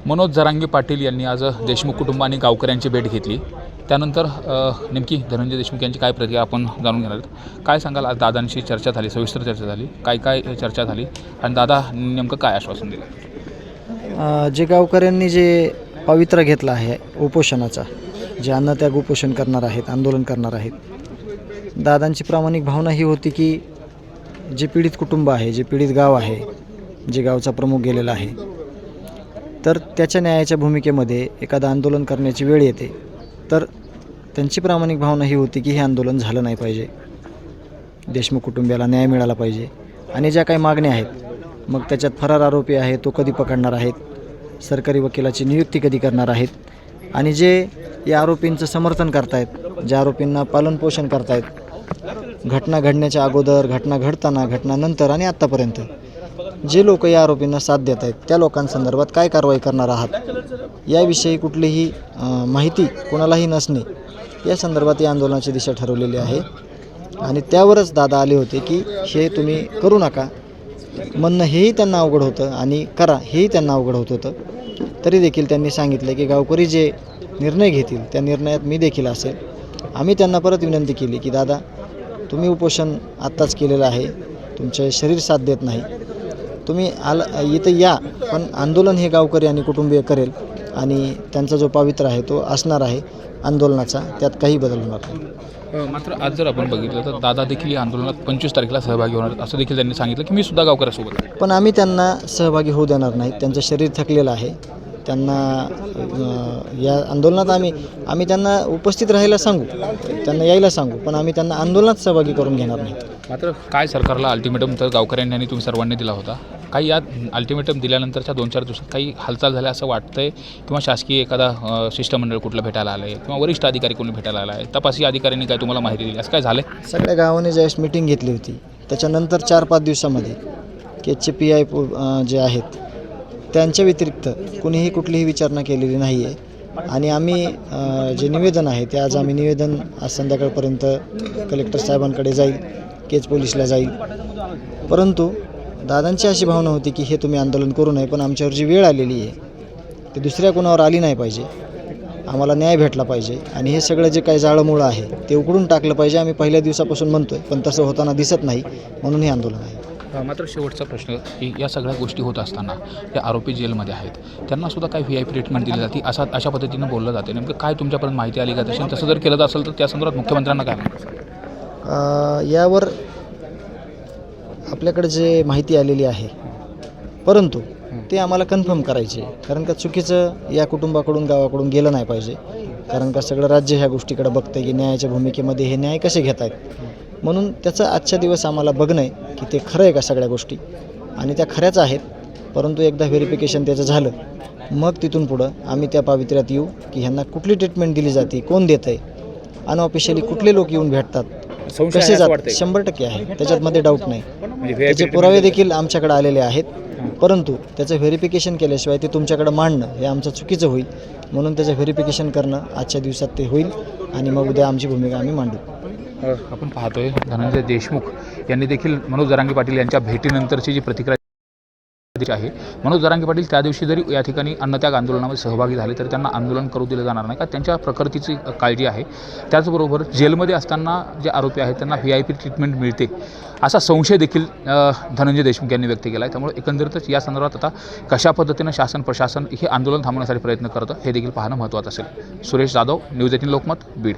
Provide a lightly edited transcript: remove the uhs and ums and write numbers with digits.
मनोज जरांगे पाटील यांनी आज देशमुख कुटुंब आणि गावकऱ्यांची भेट घेतली। त्यानंतर नेमकी धनंजय देशमुख यांची काय प्रतिक्रिया आपण जाणून घेणार आहोत। काय सांगाल, आज दादांशी चर्चा झाली, सविस्तर चर्चा झाली, काय काय चर्चा झाली आणि दादा नेमकं काय आश्वासन दिलं? जे गावकऱ्यांनी जे पवित्रा घेतला आहे उपोषणाचा, जे अन्नत्याग उपोषण करणार आहेत, आंदोलन करणार आहेत, दादांची प्रामाणिक भावना ही होती की जे पीडित कुटुंब आहे, जे पीडित गाव आहे, जे गावचा प्रमुख गेलेला आहे, तर त्याच्या न्यायाच्या भूमिकेमध्ये एखादं आंदोलन करण्याची वेळ येते, तर त्यांची प्रामाणिक भावना ही होती की हे आंदोलन झालं नाही पाहिजे, देशमुख कुटुंबियाला न्याय मिळाला पाहिजे। आणि ज्या काही मागण्या आहेत, मग त्याच्यात फरार आरोपी आहे तो कधी पकडणार आहेत, सरकारी वकिलाची नियुक्ती कधी करणार आहेत, आणि जे या आरोपींचं समर्थन करतायत, ज्या आरोपींना पालनपोषण करतायत, घटना घडण्याच्या अगोदर, घटना घडताना, घटनानंतर आणि आत्तापर्यंत जे लोक या आरोपींना साथ देत आहेत, त्या लोकांसंदर्भात काय कारवाई करणार आहात याविषयी कुठलीही माहिती कोणालाही नसणे, या संदर्भात या आंदोलनाची दिशा ठरवलेली आहे। आणि त्यावरच दादा आले होते की हे तुम्ही करू नका म्हणणं हेही त्यांना अवघड होतं आणि करा हेही त्यांना अवघड होत होतं। तरी देखील त्यांनी सांगितले की गावकरी जे निर्णय घेतील त्या निर्णयात मी देखील असेल। आम्ही त्यांना परत विनंती केली की दादा, तुम्ही उपोषण आत्ताच केलेलं आहे, तुमचे शरीर साथ देत नाही, तुम्ही इथं या, पण आंदोलन हे गावकरी आणि कुटुंबीय करेल आणि त्यांचा जो पवित्रा आहे तो असणार आहे आंदोलनाचा, त्यात काही बदल होणार नाही। मात्र आज जर आपण बघितलं तर दादा देखील या आंदोलनात 25 तारखेला सहभागी होणार असं देखील त्यांनी सांगितलं की मी सुद्धा गावकऱ्यासोबत आहे। पण आम्ही त्यांना सहभागी होऊ देणार नाही, त्यांचं शरीर थकलेलं आहे, त्यांना या आंदोलनात आम्ही त्यांना उपस्थित राहायला सांगू, त्यांना यायला सांगू, पण आम्ही त्यांना आंदोलनात सहभागी करून घेणार नाही। मात्र काय सरकारला अल्टिमेटम तर गावकऱ्यांनी आणि तुम्ही सर्वांनी दिला होता, काही या अल्टिमेटम दिल्यानंतरच्या 2-4 दिवसात काही हालचाल झाल्या असं वाटतंय, किंवा शासकीय एखादा शिष्टमंडळ कुठलं भेटायला आलं आहे, किंवा वरिष्ठ अधिकारी कोणी भेटायला आला आहे, तपासी अधिकाऱ्यांनी काय तुम्हाला माहिती दिली, असं काय झालं? सगळ्या गावाने ज्यावेळेस मीटिंग घेतली होती त्याच्यानंतर 4-5 दिवसामध्ये केजचे PI जे आहेत त्यांच्या व्यतिरिक्त कुणीही कुठलीही विचारणा केलेली नाही आहे। आणि आम्ही जे निवेदन आहे ते आज आम्ही निवेदन आज संध्याकाळपर्यंत कलेक्टर साहेबांकडे जाईल, केज पोलीसला जाईल। परंतु दादांची अशी भावना होती की हे तुम्ही आंदोलन करू नये, पण आमच्यावर जी वेळ आलेली आहे ते दुसऱ्या कोणावर आली नाही पाहिजे, आम्हाला न्याय भेटला पाहिजे आणि हे सगळं जे काही जाळंमुळं आहे ते उकडून टाकलं पाहिजे। आम्ही पहिल्या दिवसापासून म्हणतोय, पण तसं होताना दिसत नाही, म्हणून हे आंदोलन आहे। मात्र शेवटचा प्रश्न की या सगळ्या गोष्टी होत असताना जे आरोपी जेलमध्ये आहेत त्यांना सुद्धा काही VIP ट्रीटमेंट दिली जाते अशा पद्धतीनं बोललं जाते, नेमकं काय तुमच्यापर्यंत माहिती आली का? तसं जर केलं असेल तर त्या संदर्भात मुख्यमंत्र्यांना काय म्हणतात? यावर आपल्याकडे जे माहिती आलेली आहे, परंतु ते आम्हाला कन्फर्म करायचे, कारण का चुकीचं या कुटुंबाकडून गावाकडून गेलं नाही पाहिजे, कारण का सगळं राज्य ह्या गोष्टीकडे बघतंय की न्यायाच्या भूमिकेमध्ये हे न्याय कसे घेत आहेत, म्हणून त्याचा आजच्या दिवस आम्हाला बघणं आहे की ते खरं आहे का सगळ्या गोष्टी, आणि त्या खऱ्याच आहेत। परंतु एकदा व्हेरिफिकेशन त्याचं झालं, मग तिथून पुढं आम्ही त्या पावित्र्यात येऊ की ह्यांना कुठली ट्रीटमेंट दिली जाते, कोण देत आहे, अनऑफिशियली कुठले लोक येऊन भेटतात, कसे जातात, 100% आहे, त्याच्यामध्ये डाऊट नाही। त्याचे पुरावे देखील आमच्याकडे आलेले आहेत, परंतु त्याचं व्हेरिफिकेशन केल्याशिवाय ते तुमच्याकडे मांडणं हे आमचं चुकीचं होईल, म्हणून त्याचं व्हेरिफिकेशन करणं आजच्या दिवसात ते होईल आणि मग उद्या आमची भूमिका आम्ही मांडू। आपण पाहतोय धनंजय देशमुख यांनी देखील मनोज जरांगे पाटील यांच्या भेटीनंतरची जी प्रतिक्रिया आहे, मनोज जरांगे पाटील त्या दिवशी जरी या ठिकाणी अन्नत्याग आंदोलनामध्ये सहभागी झाले तरी त्यांना आंदोलन करू दिलं जाणार नाही, का त्यांच्या प्रकृतीची काळजी आहे। त्याचबरोबर जेलमध्ये असताना जे आरोपी आहेत त्यांना VIP ट्रीटमेंट मिळते असा संशय देखील धनंजय देशमुख यांनी व्यक्त केला आहे। त्यामुळे एकंदरीतच या संदर्भात आता कशा पद्धतीनं शासन प्रशासन हे आंदोलन थांबवण्यासाठी प्रयत्न करतं हे देखील पाहणं महत्त्वाचं असेल। सुरेश जाधव, न्यूज 18 लोकमत, बीड।